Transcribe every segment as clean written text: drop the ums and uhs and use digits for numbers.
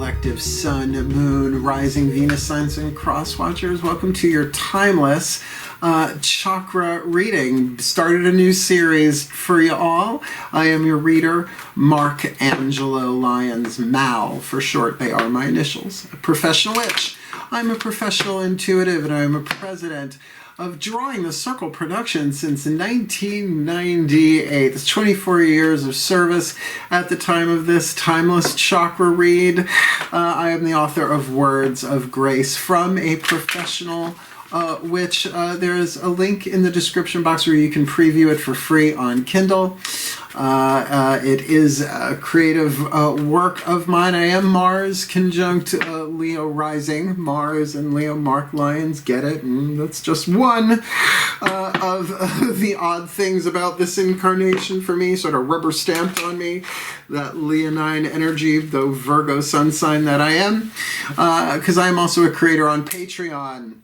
collective sun, moon, rising, Venus signs, and cross watchers. Welcome to your Timeless Chakra Reading. Started a new series for you all. I am your reader, Mark Angelo Lyons, Mal for short. They are my initials. A professional witch. I'm a professional intuitive, and I am a president of Drawing the Circle Production since 1998. That's 24 years of service at the time of this Timeless Chakra Read. I am the author of Words of Grace from a Professional Witch. There's a link in the description box where you can preview it for free on Kindle. It is a creative work of mine. I am Mars conjunct Leo rising. Mars and Leo, Mark Lyons, get it? That's just one of the odd things about this incarnation for me, sort of rubber stamped on me, that Leonine energy, though Virgo sun sign that I am, because I am also a creator on Patreon.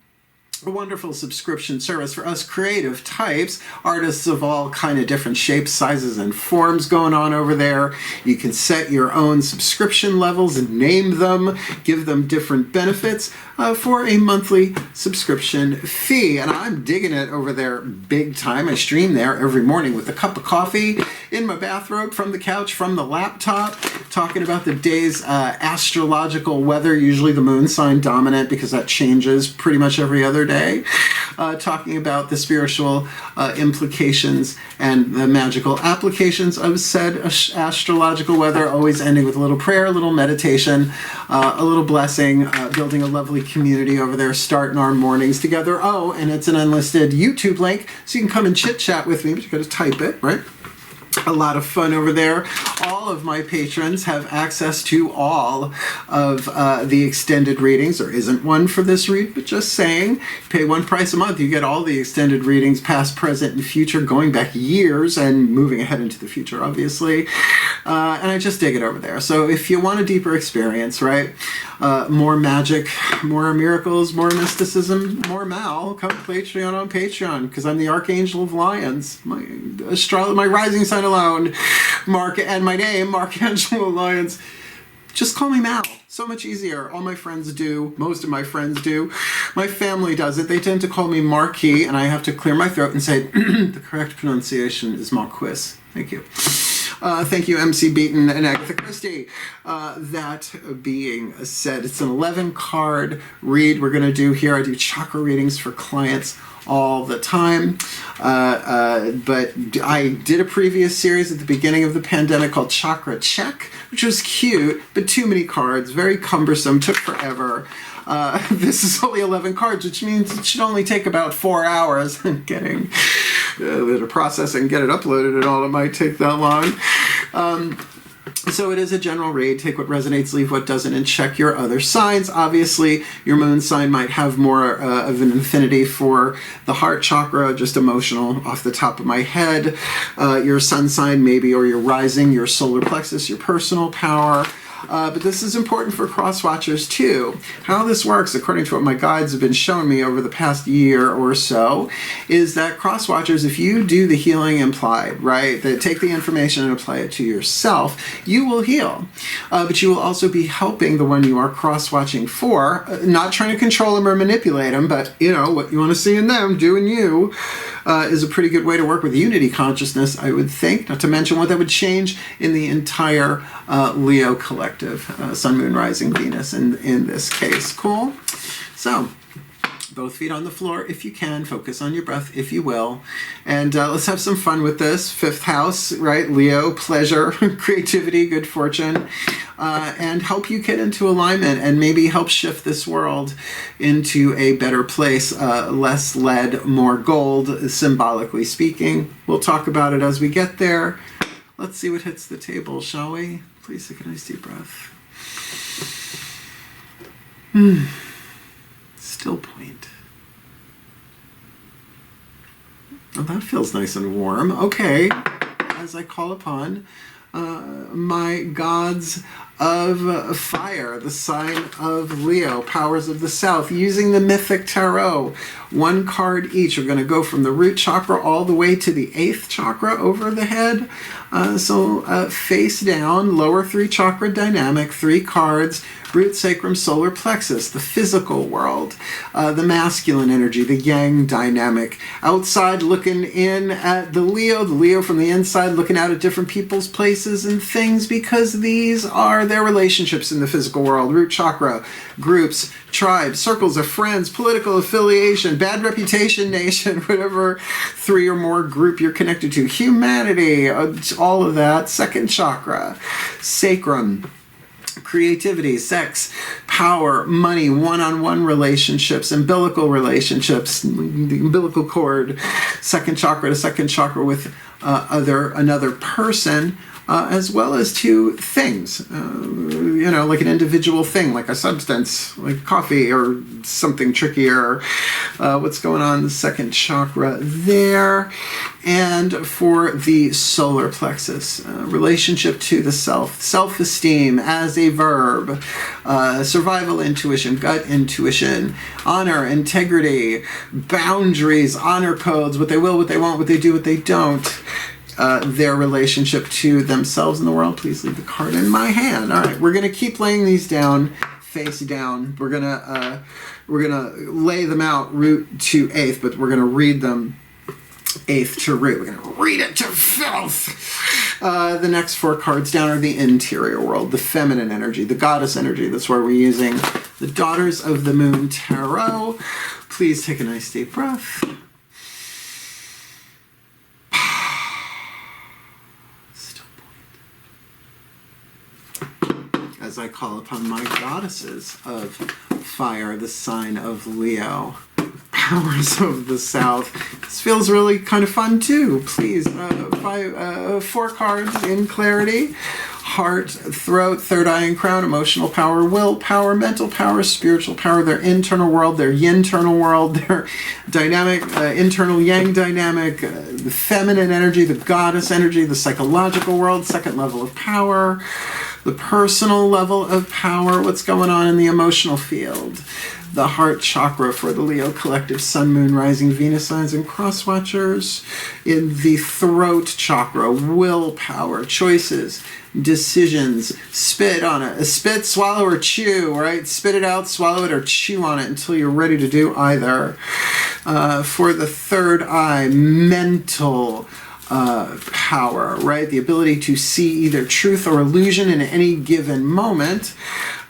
A wonderful subscription service for us creative types, artists of all kind of different shapes, sizes, and forms going on over there. You can set your own subscription levels and name them, give them different benefits for a monthly subscription fee. And I'm digging it over there big time. I stream there every morning with a cup of coffee in my bathrobe, from the couch, from the laptop, talking about the day's astrological weather, usually the moon sign dominant because that changes pretty much every other day, talking about the spiritual implications and the magical applications of said astrological weather, always ending with a little prayer, a little meditation, a little blessing, building a lovely community over there, starting our mornings together. Oh, and it's an unlisted YouTube link, so you can come and chit-chat with me, but you got to type it, right? A lot of fun over there. All of my patrons have access to all of the extended readings. There isn't one for this read, but just saying. You pay one price a month, you get all the extended readings, past, present, and future, going back years and moving ahead into the future, obviously. And I just dig it over there. So if you want a deeper experience, right? More magic, more miracles, more mysticism, more Mal, come Patreon on Patreon, because I'm the Archangel of Lyons. My rising sign alone, Mark, and my name, Mark Angelo Lyons. Just call me Mal. So much easier. All my friends do. Most of my friends do. My family does it. They tend to call me Marquis, and I have to clear my throat and say the correct pronunciation is Marquis. Thank you. Thank you, MC Beaton and Agatha Christie. That being said, it's an 11-card read we're going to do here. I do chakra readings for clients all the time. But I did a previous series at the beginning of the pandemic called Chakra Check, which was cute, but too many cards, very cumbersome, took forever. This is only 11 cards, which means it should only take about 4 hours getting to process and get it uploaded, and all. It might take that long. So it is a general read. Take what resonates, leave what doesn't, and check your other signs. Obviously, your moon sign might have more of an affinity for the heart chakra, just emotional off the top of my head. Your sun sign maybe, or your rising, your solar plexus, your personal power. But this is important for cross-watchers too. How this works, according to what my guides have been showing me over the past year or so, is that cross-watchers, if you do the healing implied, right, that take the information and apply it to yourself, you will heal. But you will also be helping the one you are cross-watching for, not trying to control them or manipulate them, but, you know, what you want to see in them, do in you, is a pretty good way to work with unity consciousness, I would think, not to mention what that would change in the entire Leo collective, Sun, Moon, Rising, Venus in this case. Cool? So, both feet on the floor if you can. Focus on your breath if you will. And let's have some fun with this. 5th house, right? Leo, pleasure, creativity, good fortune. And help you get into alignment and maybe help shift this world into a better place. Less lead, more gold, symbolically speaking. We'll talk about it as we get there. Let's see what hits the table, shall we? Please take a nice deep breath. Still point. Oh, that feels nice and warm. Okay. As I call upon my gods of fire, the sign of Leo, powers of the south, using the mythic tarot. One card each. We're going to go from the root chakra all the way to the 8th chakra over the head. So face down, lower 3 chakra dynamic, 3 cards, root, sacrum, solar plexus, the physical world, the masculine energy, the yang dynamic. Outside looking in at the Leo from the inside looking out at different people's places and things, because these are their relationships in the physical world. Root chakra, groups, tribes, circles of friends, political affiliation, bad reputation, nation, whatever 3 or more group you're connected to, humanity, all of that. 2nd chakra, sacrum, creativity, sex, power, money, one-on-one relationships, umbilical relationships, the umbilical cord, 2nd chakra to 2nd chakra with another person, as well as to things, like an individual thing, like a substance, like coffee or something trickier. What's going on in the 2nd chakra there? And for the solar plexus, relationship to the self, self-esteem as a verb, survival intuition, gut intuition, honor, integrity, boundaries, honor codes, what they will, what they won't, what they do, what they don't. Their relationship to themselves in the world. Please leave the card in my hand. All right, we're going to keep laying these down, face down. We're gonna lay them out root to 8th, but we're gonna read them 8th to root. We're gonna read it to filth. The next 4 cards down are the interior world, the feminine energy, the goddess energy. That's why we're using the Daughters of the Moon Tarot. Please take a nice deep breath. As I call upon my goddesses of fire, the sign of Leo, powers of the south. This feels really kind of fun too. Please, 4 cards in clarity. Heart, throat, 3rd eye and crown, emotional power, will power, mental power, spiritual power, their internal world, their yin-internal world, their dynamic, internal yang dynamic, the feminine energy, the goddess energy, the psychological world, 2nd level of power, the personal level of power, what's going on in the emotional field, the heart chakra for the Leo collective, sun, moon, rising, Venus signs, and cross watchers. In the throat chakra, willpower, choices, decisions, spit on it. Spit, swallow, or chew, right? Spit it out, swallow it, or chew on it until you're ready to do either. For the 3rd eye, mental power, right? The ability to see either truth or illusion in any given moment.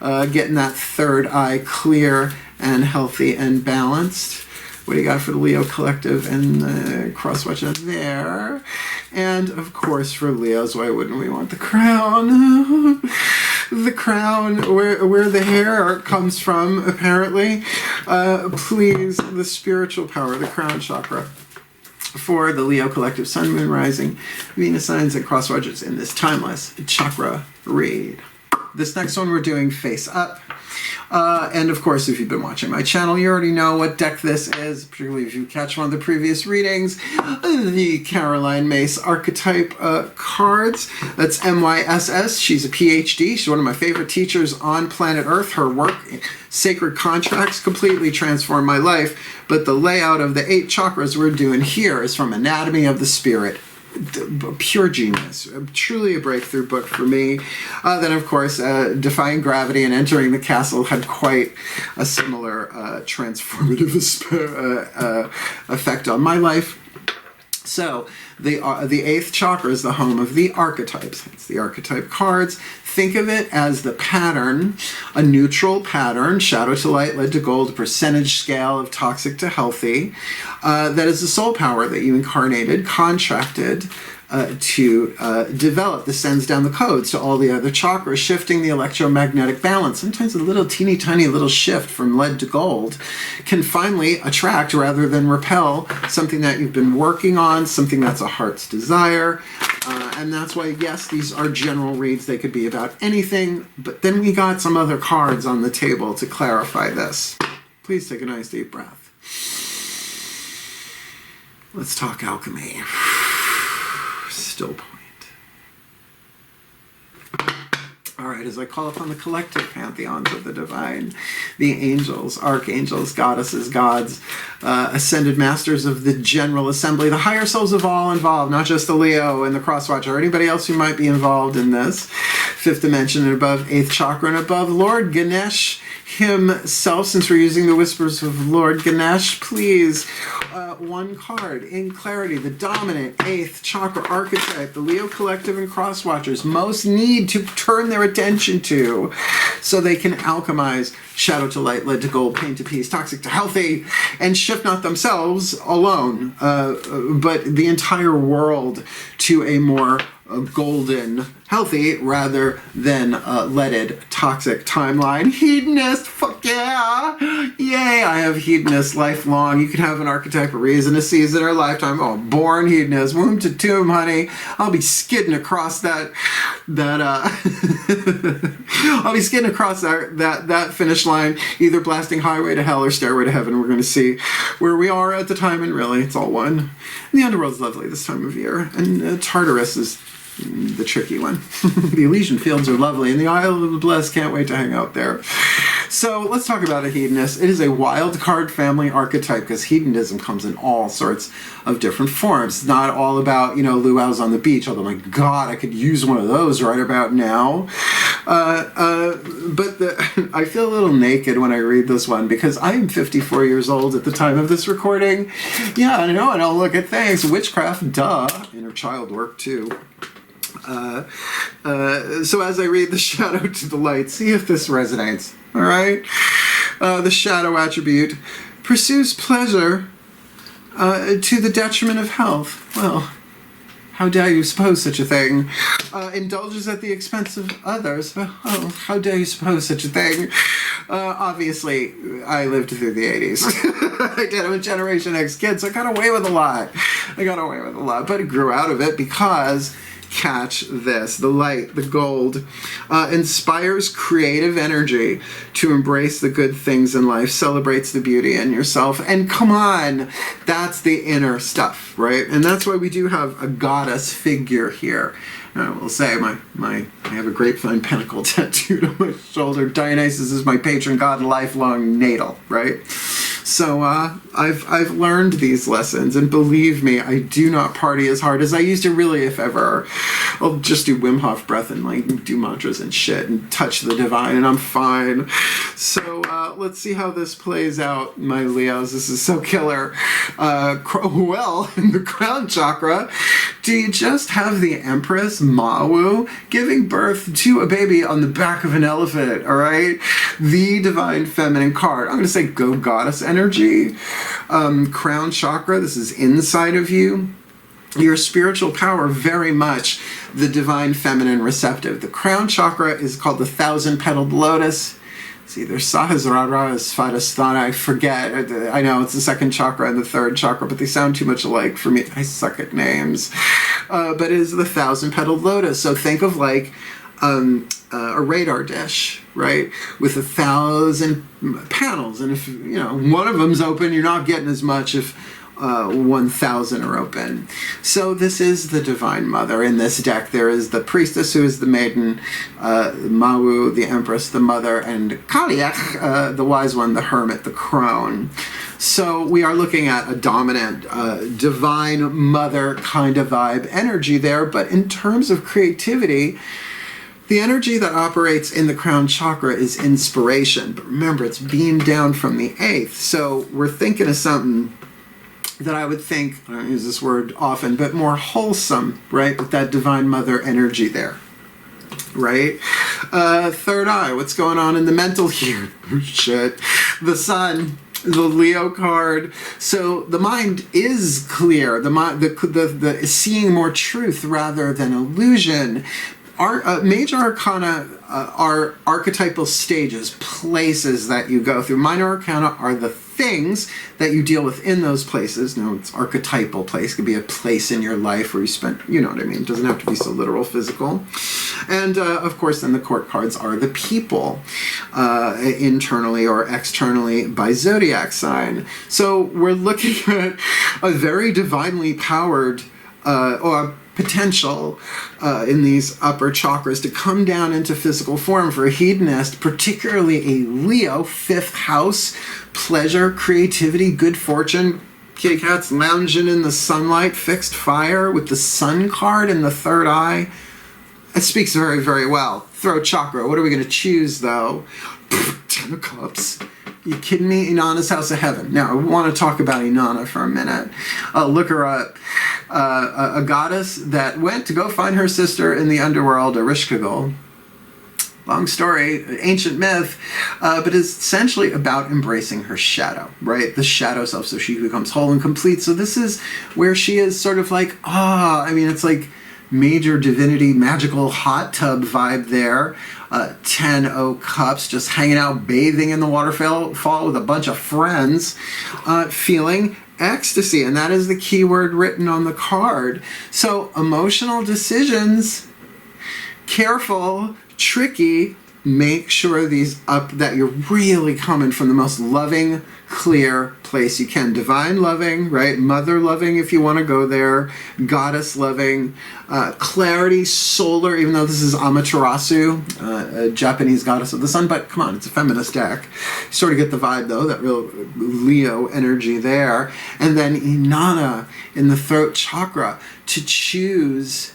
Getting that 3rd eye clear and healthy and balanced. What do you got for the Leo collective and cross-watch there? And of course for Leos, why wouldn't we want the crown? The crown, where the hair comes from, apparently. Please, the spiritual power, the crown chakra. For the Leo collective, sun, moon, rising, Venus signs, and cross watchers in this timeless chakra read. This next one we're doing face up. And of course, if you've been watching my channel, you already know what deck this is, particularly if you catch one of the previous readings. The Caroline Myss archetype cards. That's MYSS. She's a PhD. She's one of my favorite teachers on planet Earth. Her work, Sacred Contracts, completely transformed my life. But the layout of the 8 chakras we're doing here is from Anatomy of the Spirit. Pure genius. Truly a breakthrough book for me. Then, of course, Defying Gravity and Entering the Castle had quite a similar transformative effect on my life. So, the 8th chakra is the home of the archetypes. It's the archetype cards. Think of it as the pattern, a neutral pattern, shadow to light, lead to gold, percentage scale of toxic to healthy. That is the soul power that you incarnated, contracted to develop. This sends down the codes to all the other chakras, shifting the electromagnetic balance. Sometimes a little teeny tiny little shift from lead to gold can finally attract rather than repel something that you've been working on, something that's a heart's desire. And that's why, yes, these are general reads. They could be about anything, but then we got some other cards on the table to clarify this. Please take a nice deep breath. Let's talk alchemy. Still point. All right, as I call upon the collective pantheons of the divine, the angels, archangels, goddesses, gods, ascended masters of the general assembly, the higher souls of all involved, not just the Leo and the Crosswatcher, or anybody else who might be involved in this. Fifth dimension and above, eighth chakra and above, Lord Ganesh himself, since we're using the whispers of Lord Ganesh, please, one card in clarity, the dominant eighth chakra archetype, the Leo collective and crosswatchers most need to turn their attention to so they can alchemize shadow to light, lead to gold, pain to peace, toxic to healthy, and shift not themselves alone, but the entire world to a more golden, healthy, rather than leaded, toxic timeline. Hedonist, fuck yeah! Yay, I have hedonist lifelong. You can have an archetype, a reason, a season, or a lifetime. Oh, born hedonist, womb to tomb, honey. I'll be skidding across that I'll be skidding across that finish line, either blasting highway to hell or stairway to heaven. We're going to see where we are at the time, and really, it's all one. And the underworld's lovely this time of year, and Tartarus is the tricky one. The Elysian Fields are lovely, and the Isle of the Blessed, can't wait to hang out there. So let's talk about a hedonist. It is a wild card family archetype because hedonism comes in all sorts of different forms. It's not all about, luau's on the beach, although my God, I could use one of those right about now. But I feel a little naked when I read this one because I am 54 years old at the time of this recording. Yeah, I know, and I'll look at things. Witchcraft, duh. Inner child work, too. So as I read the shadow to the light, see if this resonates. All right? The shadow attribute pursues pleasure to the detriment of health. Well, how dare you suppose such a thing? Indulges at the expense of others. Oh, how dare you suppose such a thing? Obviously, I lived through the 80s. I did. I'm a Generation X kid, so I got away with a lot. But I grew out of it because... catch this, the light, the gold, inspires creative energy to embrace the good things in life, celebrates the beauty in yourself, and come on, that's the inner stuff, right? And that's why we do have a goddess figure here. I will say, I have a grapevine pentacle tattooed on my shoulder. Dionysus is my patron god and lifelong natal, right? So I've learned these lessons, and believe me, I do not party as hard as I used to, really, if ever. I'll just do Wim Hof breath and do mantras and shit and touch the divine, and I'm fine. So let's see how this plays out, my Leos. This is so killer. Well, in the crown chakra, do you just have the Empress Mawu giving birth to a baby on the back of an elephant, all right? The divine feminine card. I'm going to say go goddess energy. Crown chakra, this is inside of you. Your spiritual power, very much the divine feminine receptive. The crown chakra is called the 1,000-petaled lotus. It's either Sahasrara or Svadhisthana, I forget. I know it's the second chakra and the third chakra, but they sound too much alike for me. I suck at names. But it is the 1,000-petaled lotus. So think of like a radar dish, right? With 1,000 panels. And if, one of them's open, you're not getting as much if 1,000 are open. So this is the Divine Mother. In this deck, there is the Priestess, who is the Maiden, Mawu, the Empress, the Mother, and Kaliach, the Wise One, the Hermit, the Crone. So we are looking at a dominant Divine Mother kind of vibe energy there, but in terms of creativity, the energy that operates in the crown chakra is inspiration. But remember, it's beamed down from the 8th. So we're thinking of something that I would think, I don't use this word often, but more wholesome, right? With that Divine Mother energy there, right? Third eye, what's going on in the mental here? Shit. The Sun, the Leo card. So the mind is clear. The seeing more truth rather than illusion. Our major arcana are archetypal stages, places that you go through. Minor arcana are the things that you deal with in those places. Now, it's archetypal place. It could be a place in your life where you spent, you know what I mean. It doesn't have to be so literal, physical. And, of course, then the court cards are the people, internally or externally by zodiac sign. So we're looking at a very divinely powered, or potential in these upper chakras to come down into physical form for a hedonist, particularly a Leo, 5th house, pleasure, creativity, good fortune, kitty cats lounging in the sunlight, fixed fire with the sun card in the 3rd eye. It speaks very, very well. Throat chakra. What are we going to choose, though? 10 of Cups. You kidding me? Inanna's House of Heaven. Now, I want to talk about Inanna for a minute. Look her up. A goddess that went to go find her sister in the underworld, Ereshkigal. Long story, ancient myth, but is essentially about embracing her shadow, right? The shadow self, so she becomes whole and complete. So this is where she is sort of like, I mean, it's like major divinity, magical hot tub vibe there. 10 of Cups, just hanging out, bathing in the waterfall with a bunch of friends, feeling ecstasy. And that is the key word written on the card. So emotional decisions, careful, tricky, make sure that you're really coming from the most loving, clear place you can. Divine loving, right? Mother loving if you want to go there. Goddess loving. Clarity, solar, even though this is Amaterasu, a Japanese goddess of the sun, but come on, it's a feminist deck. You sort of get the vibe though, that real Leo energy there. And then Inanna in the throat chakra, to choose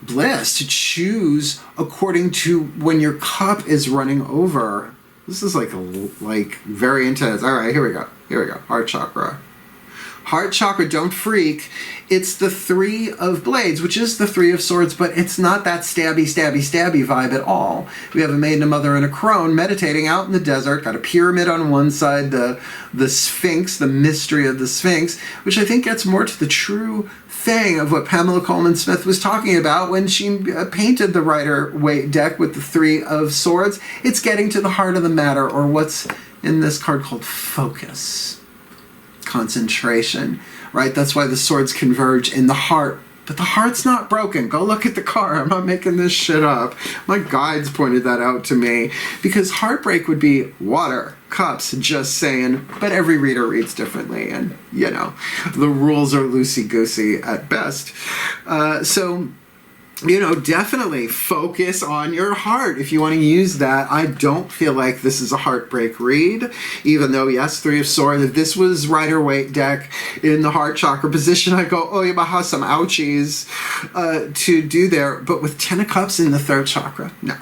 bliss, to choose according to when your cup is running over. This is like very intense. All right, here we go. Heart chakra. Heart chakra, don't freak. It's the 3 of Blades, which is the 3 of Swords, but it's not that stabby vibe at all. We have a maiden, a mother, and a crone meditating out in the desert. Got a pyramid on one side, the Sphinx, the mystery of the Sphinx, which I think gets more to the true thing of what Pamela Coleman Smith was talking about when she painted the Rider-Waite deck with the 3 of Swords. It's getting to the heart of the matter, or what's in this card called focus. Concentration, right? That's why the swords converge in the heart. But the heart's not broken. Go look at the card. I'm not making this shit up. My guides pointed that out to me. Because heartbreak would be water, cups, just saying. But every reader reads differently. And, you know, the rules are loosey-goosey at best. So, you know, definitely focus on your heart if you want to use that. I don't feel like this is a heartbreak read, even though, yes, 3 of Swords. If this was Rider-Waite deck in the heart chakra position, I'd go, oh, you might have some ouchies to do there. But with 10 of Cups in the throat chakra, no.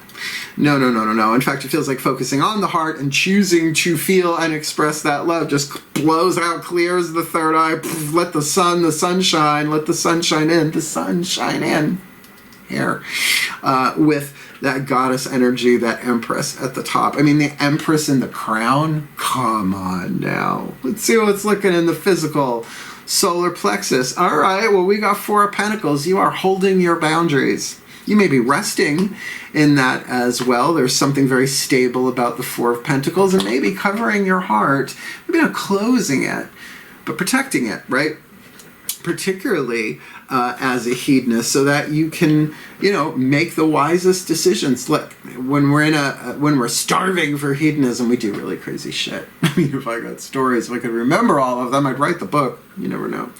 No. In fact, it feels like focusing on the heart and choosing to feel and express that love just blows out, clears the third eye. Let the sun shine. Let the sun shine in. The sun shine in. Here, with that goddess energy, that empress at the top. I mean, the empress in the crown? Come on now. Let's see what's looking in the physical. Solar plexus. All right, well, we got 4 of Pentacles. You are holding your boundaries. You may be resting in that as well. There's something very stable about the 4 of Pentacles, and maybe covering your heart, maybe not closing it, but protecting it, right? Particularly as a hedonist, so that you can, you know, make the wisest decisions. Look, when we're starving for hedonism, we do really crazy shit. I mean, if I got stories, if I could remember all of them, I'd write the book. You never know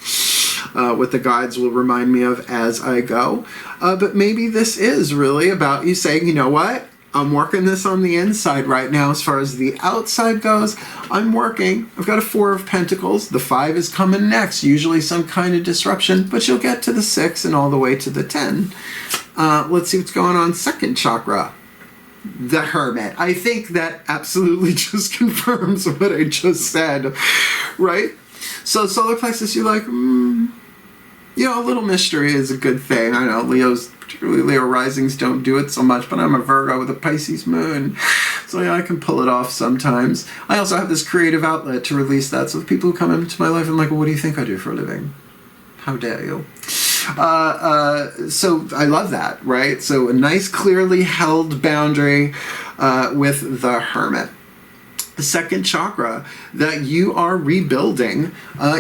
what the guides will remind me of as I go. But maybe this is really about you saying, you know what? I'm working this on the inside right now. As far as the outside goes, I'm working. I've got a 4 of Pentacles. The 5 is coming next. Usually some kind of disruption, but you'll get to the 6 and all the way to the 10. Let's see what's going on. Second chakra, the Hermit. I think that absolutely just confirms what I just said, right? So solar plexus, you're like, you know, a little mystery is a good thing. I know Leo's, particularly Leo risings, don't do it so much, but I'm a Virgo with a Pisces moon, so yeah, I can pull it off sometimes. I also have this creative outlet to release that, so the people who come into my life, I'm like, well, what do you think I do for a living? How dare you? So I love that, right? So a nice, clearly held boundary with the Hermit. The second chakra, that you are rebuilding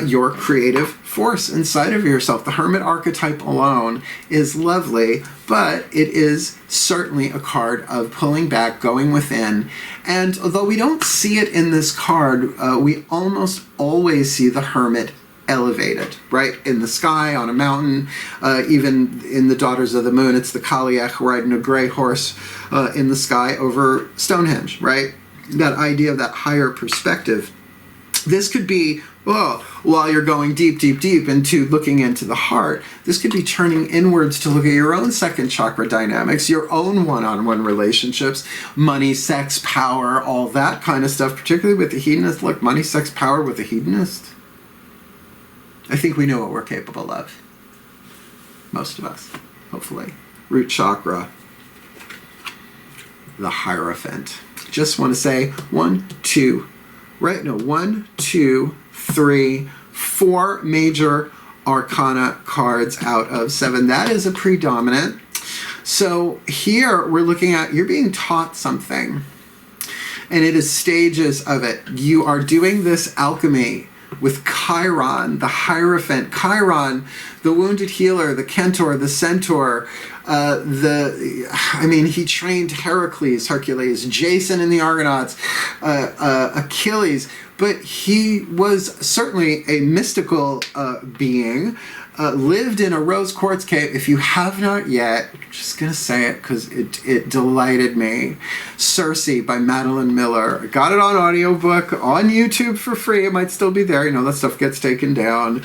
your creative force inside of yourself. The Hermit archetype alone is lovely, but it is certainly a card of pulling back, going within. And although we don't see it in this card, we almost always see the Hermit elevated, right? In the sky, on a mountain, even in the Daughters of the Moon, it's the Kaliach riding a gray horse in the sky over Stonehenge, right? That idea of that higher perspective. This could be, while you're going deep, deep, deep into looking into the heart, this could be turning inwards to look at your own second chakra dynamics, your own one-on-one relationships, money, sex, power, all that kind of stuff, particularly with the hedonist. Look, money, sex, power with the hedonist. I think we know what we're capable of. Most of us, hopefully. Root chakra, the Hierophant. Just want to say 1, 2, right? No, 1, 2, 3, 4 major arcana cards out of 7. That is a predominant. So here we're looking at, you're being taught something, and it is stages of it. You are doing this alchemy with Chiron, the Hierophant. Chiron, the wounded healer, the Centaur, the Centaur, he trained Hercules, Jason in the Argonauts, Achilles, but he was certainly a mystical being, lived in a rose quartz cave. If you have not yet, I'm just going to say it because it delighted me. Circe by Madeline Miller. I got it on audiobook, on YouTube for free. It might still be there. You know, that stuff gets taken down.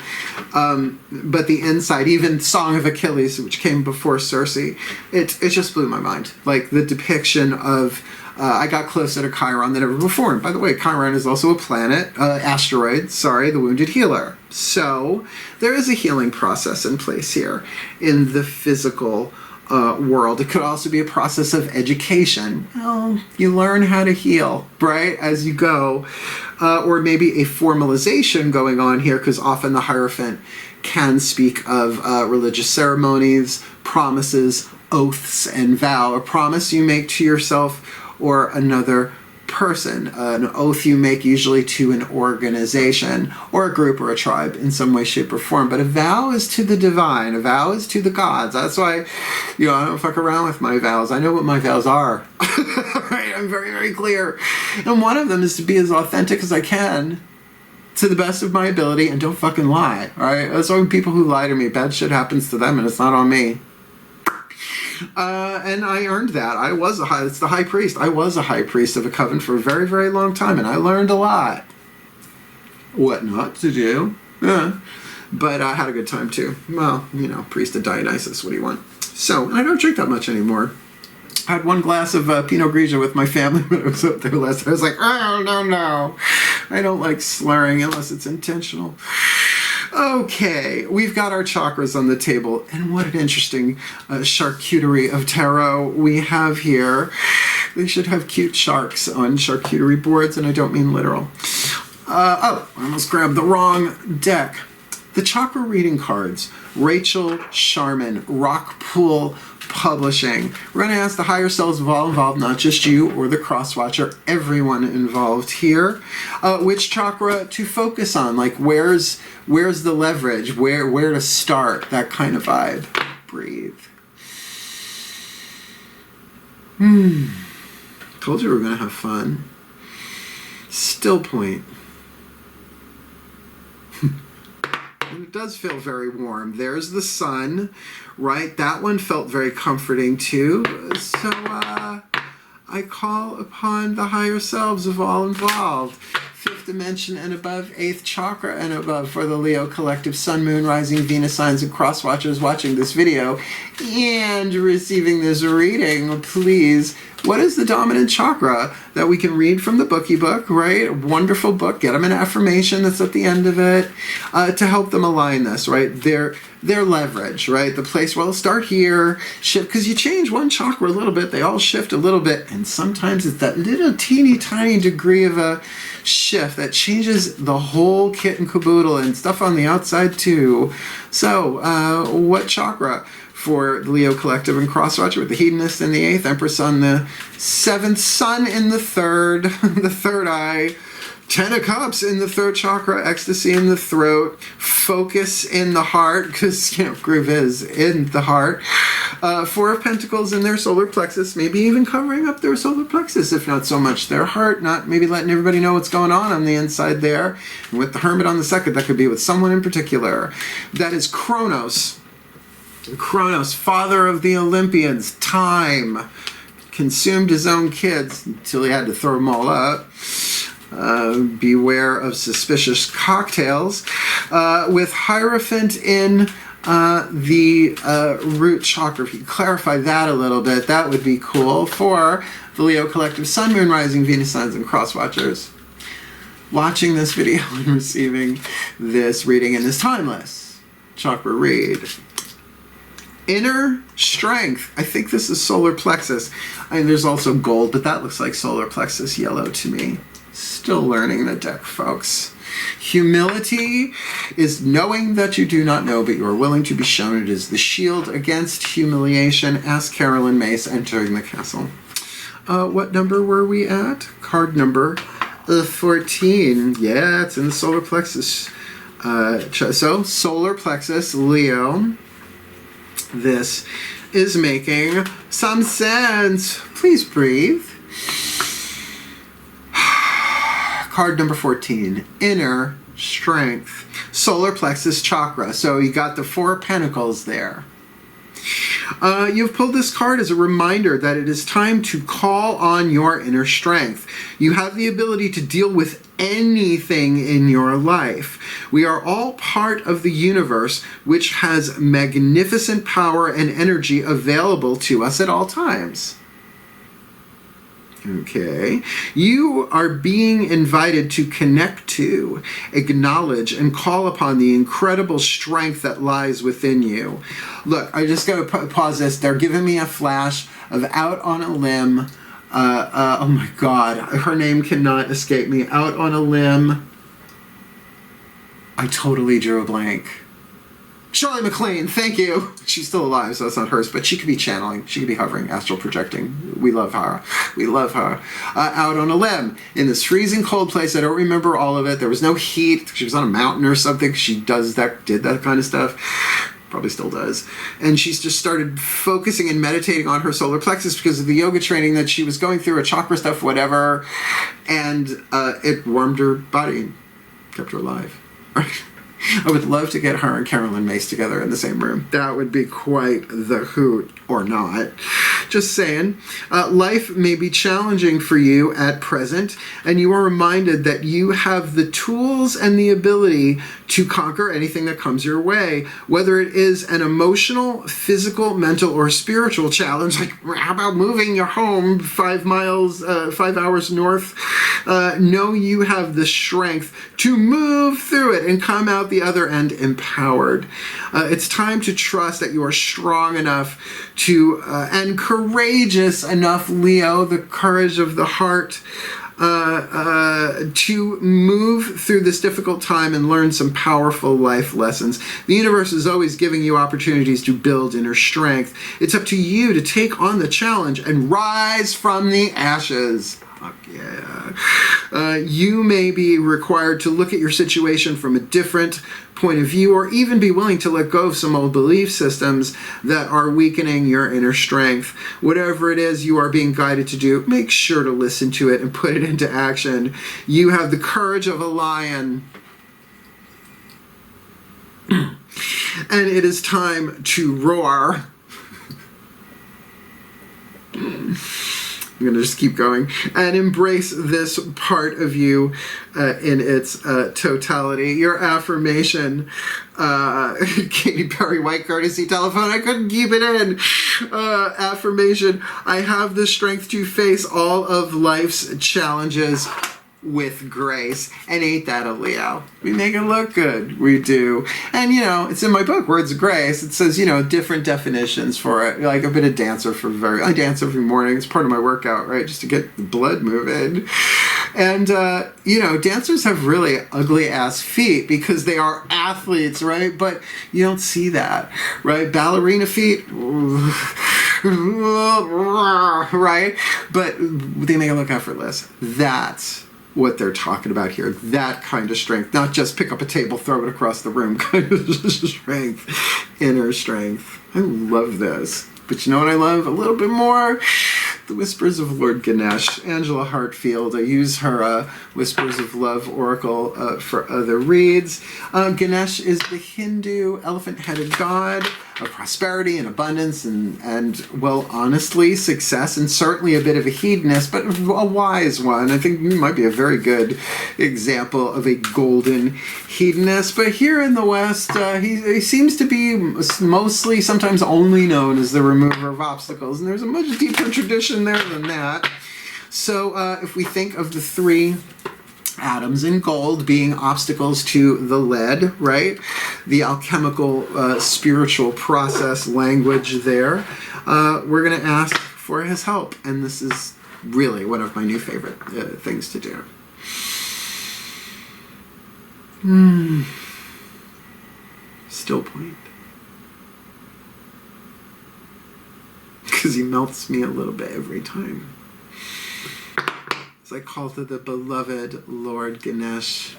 But the inside, even Song of Achilles, which came before Circe, it just blew my mind. Like the depiction of... I got closer to Chiron than ever before. And by the way, Chiron is also a planet, the wounded healer. So there is a healing process in place here in the physical world. It could also be a process of education. Well, you learn how to heal, right, as you go. Or maybe a formalization going on here, because often the Hierophant can speak of religious ceremonies, promises, oaths, and vow. A promise you make to yourself or another person, an oath you make usually to an organization or a group or a tribe in some way, shape, or form. But a vow is to the divine. A vow is to the gods. That's why, I don't fuck around with my vows. I know what my vows are. Right? I'm very, very clear. And one of them is to be as authentic as I can to the best of my ability and don't fucking lie. All right? That's why people who lie to me, bad shit happens to them and it's not on me. And I earned that. It's the high priest. I was a high priest of a coven for a very, very long time, and I learned a lot. What not to do. But I had a good time too. Well, priest of Dionysus, what do you want? So, I don't drink that much anymore. I had one glass of Pinot Grigio with my family when I was up there last time. I was like, oh, no. I don't like slurring unless it's intentional. Okay, we've got our chakras on the table, and what an interesting charcuterie of tarot we have here. They should have cute sharks on charcuterie boards, and I don't mean literal. I almost grabbed the wrong deck. The chakra reading cards, Rachel Sharman, Rockpool Publishing. We're going to ask the higher selves of all involved, not just you or the crosswatcher, everyone involved here, which chakra to focus on, like where's the leverage, where to start, that kind of vibe. Breathe. Told you we were going to have fun. Still point. And it does feel very warm. There's the sun, right? That one felt very comforting too. So I call upon the higher selves of all involved. 5th dimension and above, 8th chakra and above for the Leo collective, Sun, Moon, Rising, Venus signs, and cross watchers watching this video and receiving this reading. Please, what is the dominant chakra that we can read from the bookie book, right? A wonderful book. Get them an affirmation that's at the end of it to help them align this, right? Their leverage, right? The place where they'll start here, shift, because you change one chakra a little bit, they all shift a little bit, and sometimes it's that little teeny tiny degree of a shift that changes the whole kit and caboodle and stuff on the outside too. So, what chakra for the Leo collective and crosswatcher with the hedonist in the 8th, Empress on the 7th, Sun in the 3rd, the third eye, Ten of Cups in the throat chakra, ecstasy in the throat, focus in the heart, because, groove is in the heart. Four of Pentacles in their solar plexus, maybe even covering up their solar plexus, if not so much their heart, not maybe letting everybody know what's going on the inside there. And with the Hermit on the second, that could be with someone in particular. That is Kronos. Kronos, father of the Olympians, time. Consumed his own kids until he had to throw them all up. Beware of suspicious cocktails. With Hierophant in the root chakra, if you clarify that a little bit, that would be cool for the Leo Collective Sun, Moon, Rising, Venus signs, and cross watchers. Watching this video and receiving this reading in this Timeless Chakra Read. Inner strength. I think this is solar plexus. There's also gold, but that looks like solar plexus yellow to me. Still learning the deck, folks. Humility is knowing that you do not know, but you are willing to be shown. It is the shield against humiliation. Ask Carolyn Myss, entering the castle. What number were we at? Card number 14. Yeah, it's in the solar plexus. So, solar plexus, Leo. This is making some sense. Please breathe. Card number 14, inner strength, solar plexus chakra. So you got the Four of Pentacles there. You've pulled this card as a reminder that it is time to call on your inner strength. You have the ability to deal with anything in your life. We are all part of the universe, which has magnificent power and energy available to us at all times. Okay, you are being invited to connect to, acknowledge, and call upon the incredible strength that lies within you. Look, I just got to pause this. They're giving me a flash of Out on a Limb. Oh my God, her name cannot escape me. Out on a Limb. I totally drew a blank. Shirley MacLaine, thank you. She's still alive, so that's not hers, but she could be channeling. She could be hovering, astral projecting. We love her. We love her. Out on a limb, in this freezing cold place. I don't remember all of it. There was no heat. She was on a mountain or something. She did that kind of stuff. Probably still does. And she's just started focusing and meditating on her solar plexus because of the yoga training that she was going through, her chakra stuff, whatever. And it warmed her body and kept her alive. Right? I would love to get her and Carolyn Myss together in the same room. That would be quite the hoot, or not. Just saying. Life may be challenging for you at present, and you are reminded that you have the tools and the ability to conquer anything that comes your way, whether it is an emotional, physical, mental, or spiritual challenge, like how about moving your home 5 hours north? Know you have the strength to move through it and come out the other end empowered. It's time to trust that you are strong enough to and courageous enough, Leo, the courage of the heart, to move through this difficult time and learn some powerful life lessons. The universe is always giving you opportunities to build inner strength. It's up to you to take on the challenge and rise from the ashes. Yeah. You may be required to look at your situation from a different point of view, or even be willing to let go of some old belief systems that are weakening your inner strength. Whatever it is you are being guided to do, make sure to listen to it and put it into action. You have the courage of a lion. And it is time to roar. I'm going to just keep going and embrace this part of you in its totality. Your affirmation, Katy Perry white courtesy telephone, I couldn't keep it in. Affirmation, I have the strength to face all of life's challenges with grace. And ain't that a Leo? We make it look good. We do. And, it's in my book, Words of Grace. It says, different definitions for it. Like, I've been a dancer I dance every morning. It's part of my workout, right? Just to get the blood moving. And, dancers have really ugly-ass feet because they are athletes, right? But you don't see that, right? Ballerina feet, right? But they make it look effortless. That's what they're talking about here. That kind of strength, not just pick up a table, throw it across the room kind of strength, inner strength. I love this. But you know what I love a little bit more? The Whispers of Lord Ganesh. Angelo Hartfield. I use her Whispers of Love oracle for other reads. Ganesh is the Hindu elephant-headed god of prosperity and abundance and, well, honestly, success, and certainly a bit of a hedonist, but a wise one. I think he might be a very good example of a golden hedonist. But here in the West, he seems to be mostly, sometimes only known as the remover of obstacles, and there's a much deeper tradition there than that. So if we think of the three atoms in gold being obstacles to the lead, right? The alchemical spiritual process language there. We're going to ask for his help, and this is really one of my new favorite things to do. Still point. Because he melts me a little bit every time. As I call to the beloved Lord Ganesh,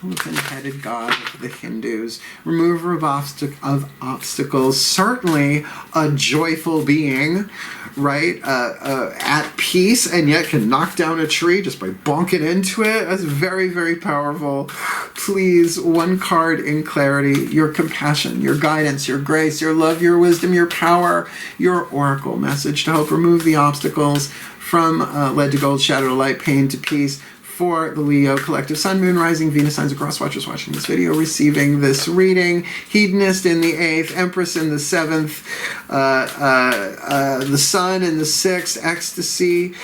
elephant-headed god of the Hindus, remover of obstacles, certainly a joyful being, right? At peace, and yet can knock down a tree just by bonking into it. That's very, very powerful. Please, one card in clarity: your compassion, your guidance, your grace, your love, your wisdom, your power, your oracle message to help remove the obstacles from lead to gold, shadow to light, pain to peace, for the Leo collective, Sun, Moon, Rising, Venus signs, and cross watchers watching this video, receiving this reading. Hedonist in the 8th, Empress in the 7th, the Sun in the 6th, Ecstasy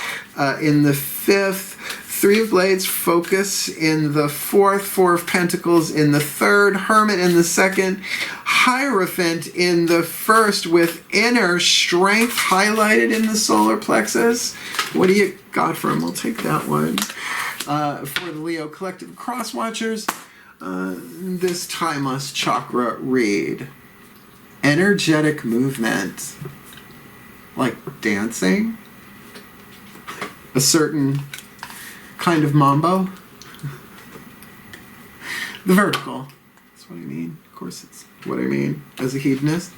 in the 5th, Three of Blades, Focus in the 4th, Four of Pentacles in the 3rd, Hermit in the 2nd, Hierophant in the 1st, with inner strength highlighted in the solar plexus. What do you got for him? We'll take that one. For the Leo collective cross watchers, this Timeless Chakra Read. Energetic movement. Like dancing. A certain kind of mambo. The vertical. That's what I mean. Of course, it's what I mean as a hedonist.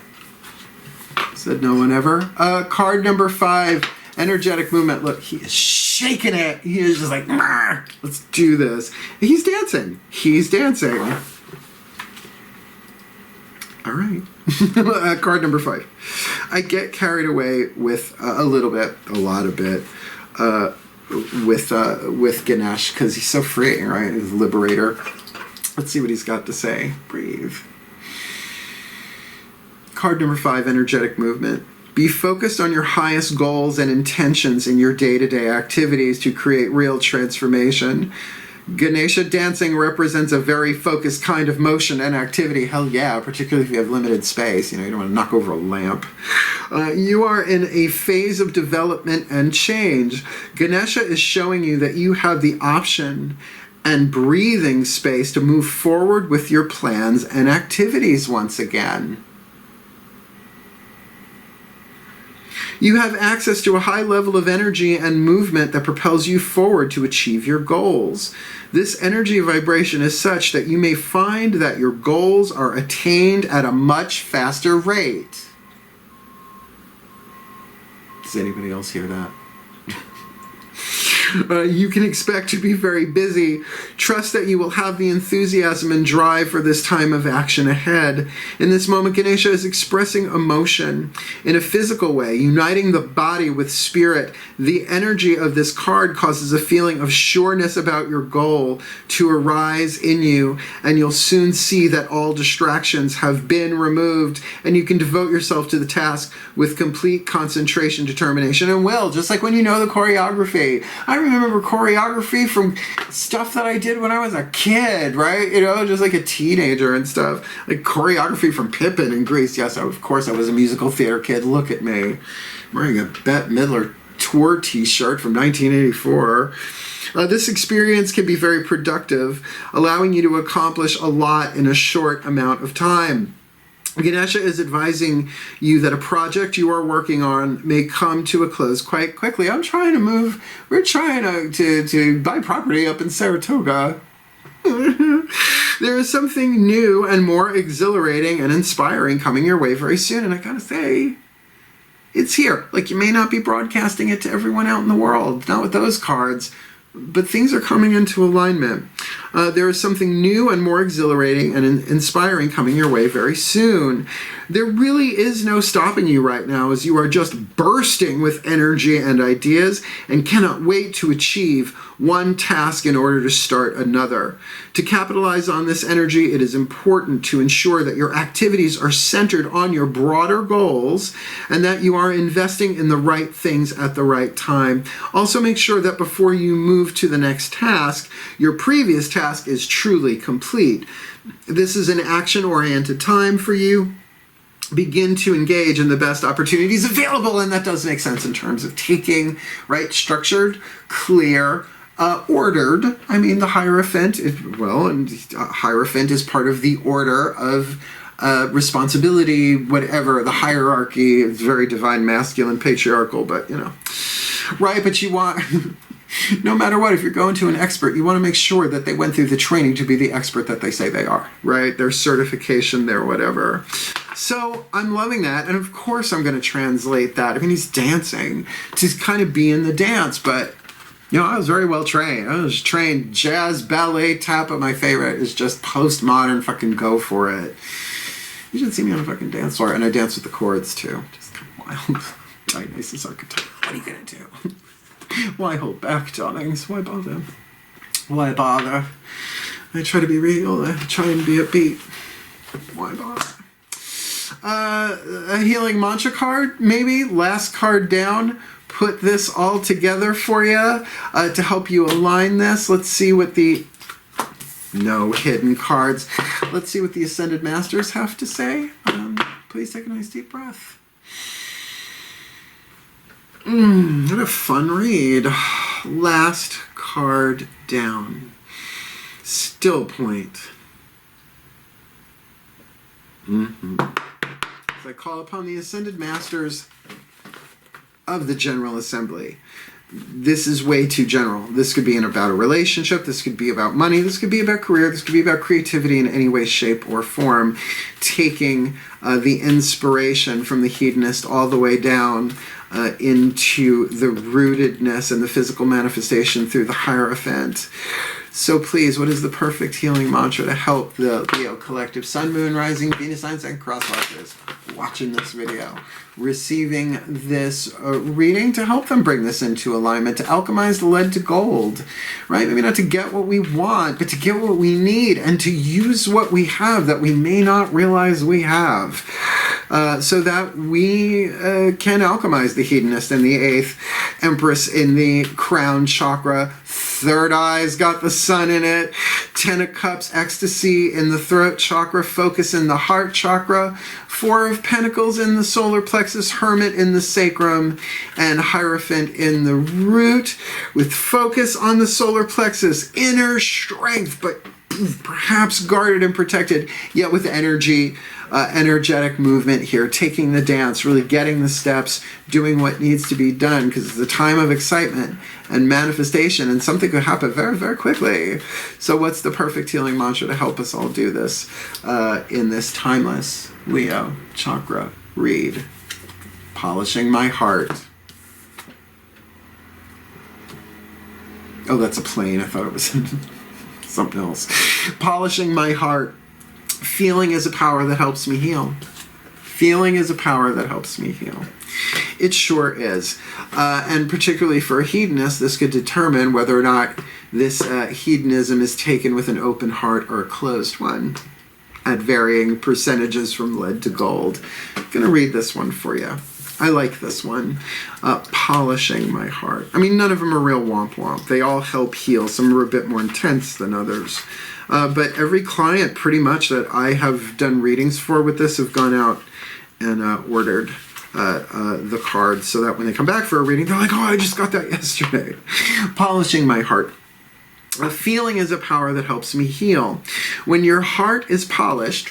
Said no one ever. Card number 5. Energetic movement. Look, he is shaking it. He is just like, let's do this. He's dancing. He's dancing. All right. Card number 5. I get carried away with a little bit, a lot of bit, with Ganesh, because he's so freeing, right? He's a liberator. Let's see what he's got to say. Breathe. Card number 5, energetic movement. Be focused on your highest goals and intentions in your day-to-day activities to create real transformation. Ganesha dancing represents a very focused kind of motion and activity. Hell yeah, particularly if you have limited space. You know, you don't want to knock over a lamp. You are in a phase of development and change. Ganesha is showing you that you have the option and breathing space to move forward with your plans and activities once again. You have access to a high level of energy and movement that propels you forward to achieve your goals. This energy vibration is such that you may find that your goals are attained at a much faster rate. Does anybody else hear that? You can expect to be very busy. Trust that you will have the enthusiasm and drive for this time of action ahead. In this moment, Ganesha is expressing emotion in a physical way, uniting the body with spirit. The energy of this card causes a feeling of sureness about your goal to arise in you, and you'll soon see that all distractions have been removed, and you can devote yourself to the task with complete concentration, determination, and will, just like when you know the choreography. I remember choreography from stuff that I did when I was a kid, right? You know, just like a teenager and stuff. Like choreography from Pippin in Greece. Yes, of course I was a musical theater kid. Look at me. I'm wearing a Bette Midler tour t-shirt from 1984. This experience can be very productive, allowing you to accomplish a lot in a short amount of time. Ganesha is advising you that a project you are working on may come to a close quite quickly. We're trying to buy property up in Saratoga. There is something new and more exhilarating and inspiring coming your way very soon. And I gotta say, it's here. Like, you may not be broadcasting it to everyone out in the world, not with those cards, but things are coming into alignment. There is something new and more exhilarating and inspiring coming your way very soon. There really is no stopping you right now, as you are just bursting with energy and ideas and cannot wait to achieve one task in order to start another. To capitalize on this energy, it is important to ensure that your activities are centered on your broader goals and that you are investing in the right things at the right time. Also, make sure that before you move to the next task, your previous task is truly complete. This is an action-oriented time for you. Begin to engage in the best opportunities available, and that does make sense in terms of taking, right, structured, clear, ordered. I mean, the Hierophant, Hierophant is part of the order of responsibility, whatever, the hierarchy. It's very divine, masculine, patriarchal, but, you know. Right, but you want... No matter what, if you're going to an expert, you want to make sure that they went through the training to be the expert that they say they are, right? Their certification, their whatever. So I'm loving that. And of course I'm going to translate that. I mean, he's dancing to kind of be in the dance, but, you know, I was very well trained. I was trained jazz, ballet, tap, but my favorite is just postmodern, fucking go for it. You should see me on a fucking dance floor, and I dance with the chords too. Just kind of wild. Dionysus archetype. What are you going to do? Why hold back, darlings? Why bother? Why bother? I try to be real. I try and be upbeat. Why bother? A healing mantra card, maybe. Last card down. Put this all together for you to help you align this. Let's see what the... No hidden cards. Let's see what the Ascended Masters have to say. Please take a nice deep breath. What a fun read. Last card down. Still point. As I call upon the Ascended Masters of the General Assembly. This is way too general. This could be about a relationship. This could be about money. This could be about career. This could be about creativity in any way, shape, or form. Taking the inspiration from the Hedonist all the way down into the rootedness and the physical manifestation through the Hierophant. So please, what is the perfect healing mantra to help the Leo collective, Sun, Moon, Rising, Venus signs, and cross watchers watching this video, receiving this reading to help them bring this into alignment, to alchemize the lead to gold, right? Maybe not to get what we want, but to get what we need and to use what we have that we may not realize we have. So that we can alchemize the Hedonist in the 8th, Empress in the crown chakra, third eye's got the sun in it, 10 of Cups, ecstasy in the throat chakra, focus in the heart chakra, 4 of Pentacles in the solar plexus, Hermit in the sacrum, and Hierophant in the root, with focus on the solar plexus, inner strength, but perhaps guarded and protected, yet with energy, energetic movement here, taking the dance, really getting the steps, doing what needs to be done, because it's a time of excitement and manifestation, and something could happen very, very quickly. So what's the perfect healing mantra to help us all do this in this timeless Leo chakra read? Polishing my heart. Oh, that's a plane. I thought it was something else. Polishing my heart. Feeling is a power that helps me heal. Feeling is a power that helps me heal. It sure is. And particularly for a hedonist, this could determine whether or not this hedonism is taken with an open heart or a closed one at varying percentages from lead to gold. I'm going to read this one for you. I like this one. Polishing my heart. I mean, none of them are real womp-womp. They all help heal. Some are a bit more intense than others. But every client pretty much that I have done readings for with this have gone out and ordered the cards so that when they come back for a reading, they're like, oh, I just got that yesterday. Polishing my heart. A feeling is a power that helps me heal. When your heart is polished,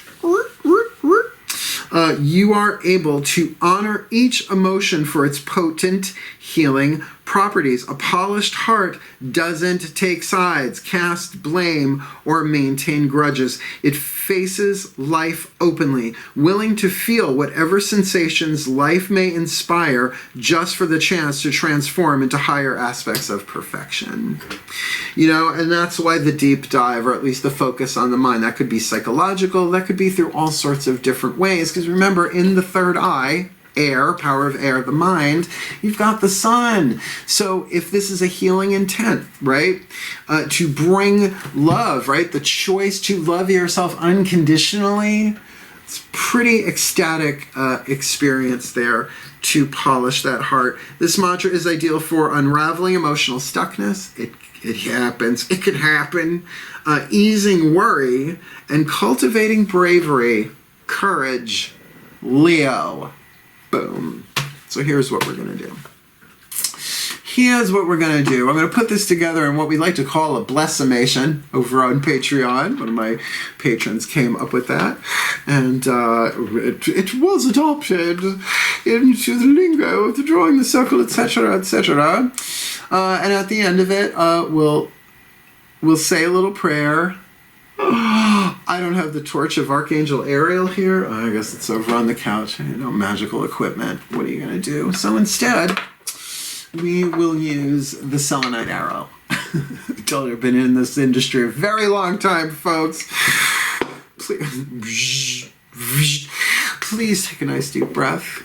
you are able to honor each emotion for its potent healing properties. A polished heart doesn't take sides, cast blame, or maintain grudges. It faces life openly, willing to feel whatever sensations life may inspire just for the chance to transform into higher aspects of perfection. You know, and that's why the deep dive, or at least the focus on the mind, that could be psychological, that could be through all sorts of different ways, because remember, in the third eye, air, power of air, the mind, you've got the sun. So if this is a healing intent, right, to bring love, right, the choice to love yourself unconditionally, it's pretty ecstatic experience there to polish that heart. This mantra is ideal for unraveling emotional stuckness. It happens. It can happen. Easing worry and cultivating bravery, courage, Leo. Boom. So here's what we're going to do. Here's what we're going to do. I'm going to put this together in what we like to call a blessimation over on Patreon. One of my patrons came up with that. And it was adopted into the lingo of the drawing the circle, etc., etc. And at the end of it, we'll say a little prayer. I don't have the torch of Archangel Ariel here. I guess it's over on the couch. You know, magical equipment. What are you going to do? So instead, we will use the selenite arrow. I told you I've been in this industry a very long time, folks. Please take a nice deep breath.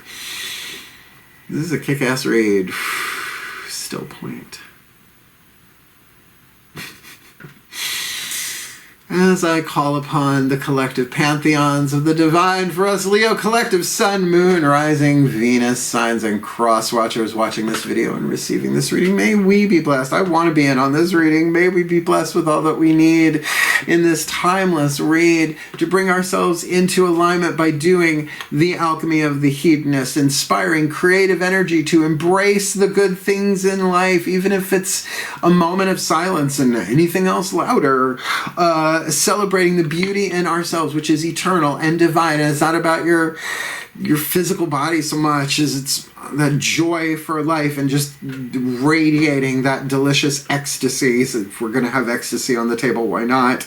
This is a kick-ass read. Still point. As I call upon the collective pantheons of the divine for us Leo collective sun, moon, rising, Venus, signs, and cross watchers watching this video and receiving this reading, may we be blessed. I want to be in on this reading. May we be blessed with all that we need in this timeless read to bring ourselves into alignment by doing the alchemy of the hedonist, inspiring creative energy to embrace the good things in life, even if it's a moment of silence and anything else louder. Celebrating the beauty in ourselves, which is eternal and divine. And it's not about your physical body so much as it's that joy for life and just radiating that delicious ecstasy. So if we're going to have ecstasy on the table, why not?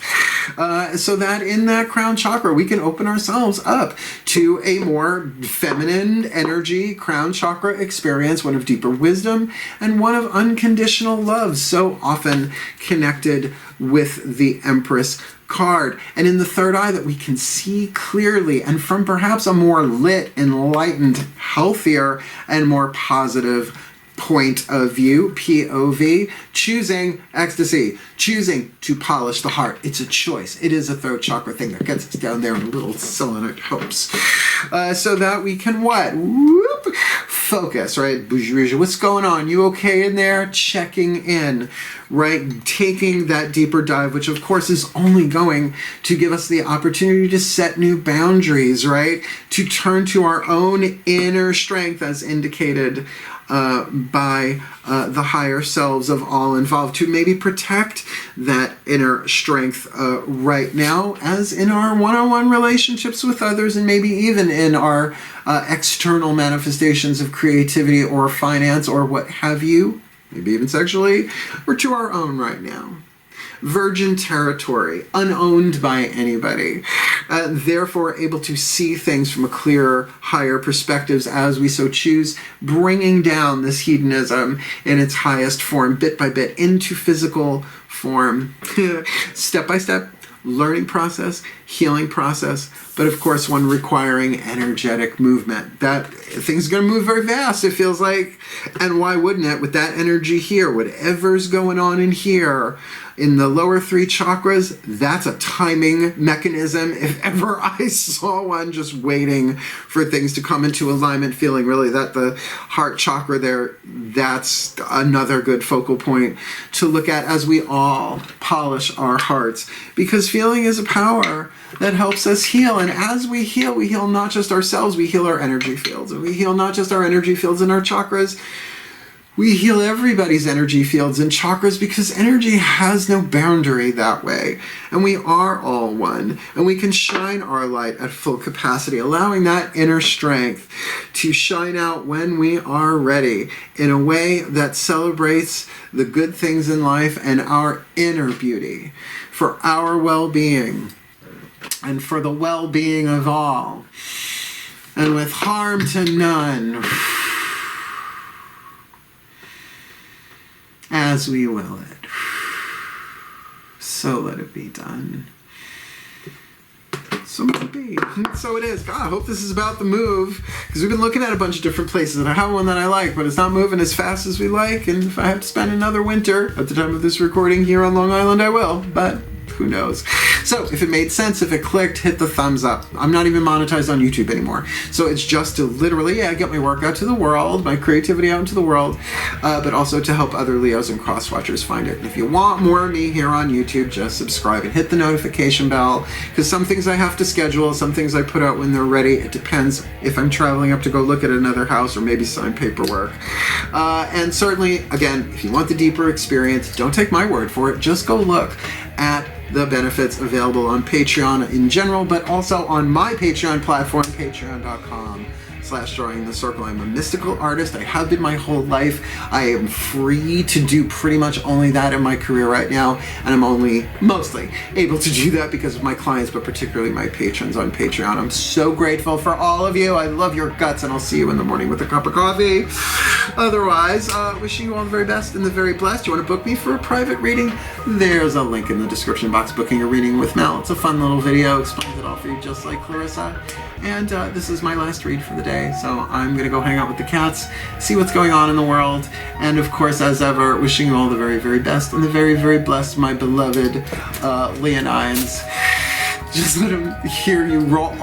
So that in that crown chakra, we can open ourselves up to a more feminine energy crown chakra experience, one of deeper wisdom and one of unconditional love, so often connected with the Empress card. And in the third eye, that we can see clearly and from perhaps a more lit, enlightened, healthier, and more positive point of view, POV, choosing ecstasy, choosing to polish the heart. It's a choice. It is a third chakra thing that gets us down there in a little selenite helps. So that we can what? Whoop, focus, right? What's going on? You okay in there? Checking in, right? Taking that deeper dive, which of course is only going to give us the opportunity to set new boundaries, right? To turn to our own inner strength as indicated by the higher selves of all involved, to maybe protect that inner strength right now, as in our one-on-one relationships with others, and maybe even in our external manifestations of creativity or finance or what have you, maybe even sexually, or to our own right now. Virgin territory, unowned by anybody, therefore able to see things from a clearer, higher perspectives as we so choose, bringing down this hedonism in its highest form, bit by bit, into physical form, step by step, learning process, healing process, but of course one requiring energetic movement. That thing's going to move very fast, it feels like, and why wouldn't it with that energy here? Whatever's going on in here, in the lower three chakras, that's a timing mechanism. If ever I saw one, just waiting for things to come into alignment, feeling really that the heart chakra there, that's another good focal point to look at as we all polish our hearts. Because feeling is a power that helps us heal. And as we heal not just ourselves, we heal our energy fields. And we heal not just our energy fields and our chakras, We heal everybody's energy fields and chakras because energy has no boundary that way. And we are all one. And we can shine our light at full capacity, allowing that inner strength to shine out when we are ready in a way that celebrates the good things in life and our inner beauty for our well-being and for the well-being of all. And with harm to none, as we will it, so let it be done. So let it be. So it is. God, I hope this is about the move, because we've been looking at a bunch of different places, and I have one that I like, but it's not moving as fast as we like, and if I have to spend another winter at the time of this recording here on Long Island, I will, but who knows. So if it made sense, if it clicked, hit the thumbs up. I'm not even monetized on YouTube anymore. So it's just to literally, get my work out to the world, my creativity out into the world, but also to help other Leos and cross-watchers find it. And if you want more of me here on YouTube, just subscribe and hit the notification bell, because some things I have to schedule, some things I put out when they're ready. It depends if I'm traveling up to go look at another house or maybe sign paperwork. And certainly, again, if you want the deeper experience, don't take my word for it. Just go look at the benefits available on Patreon in general, but also on my Patreon platform, patreon.com/drawingthecircle. I'm a mystical artist. I have been my whole life. I am free to do pretty much only that in my career right now, and I'm only mostly able to do that because of my clients, but particularly my patrons on Patreon. I'm so grateful for all of you. I love your guts, and I'll see you in the morning with a cup of coffee. Otherwise, wishing you all the very best and the very blessed. You want to book me for a private reading? There's a link in the description box. Booking a reading with Mel. It's a fun little video. Explains it all for you, just like Clarissa. And this is my last read for the day, so I'm going to go hang out with the cats, see what's going on in the world, and of course, as ever, wishing you all the very, very best and the very, very blessed, my beloved Lyons. Just let him hear you roar.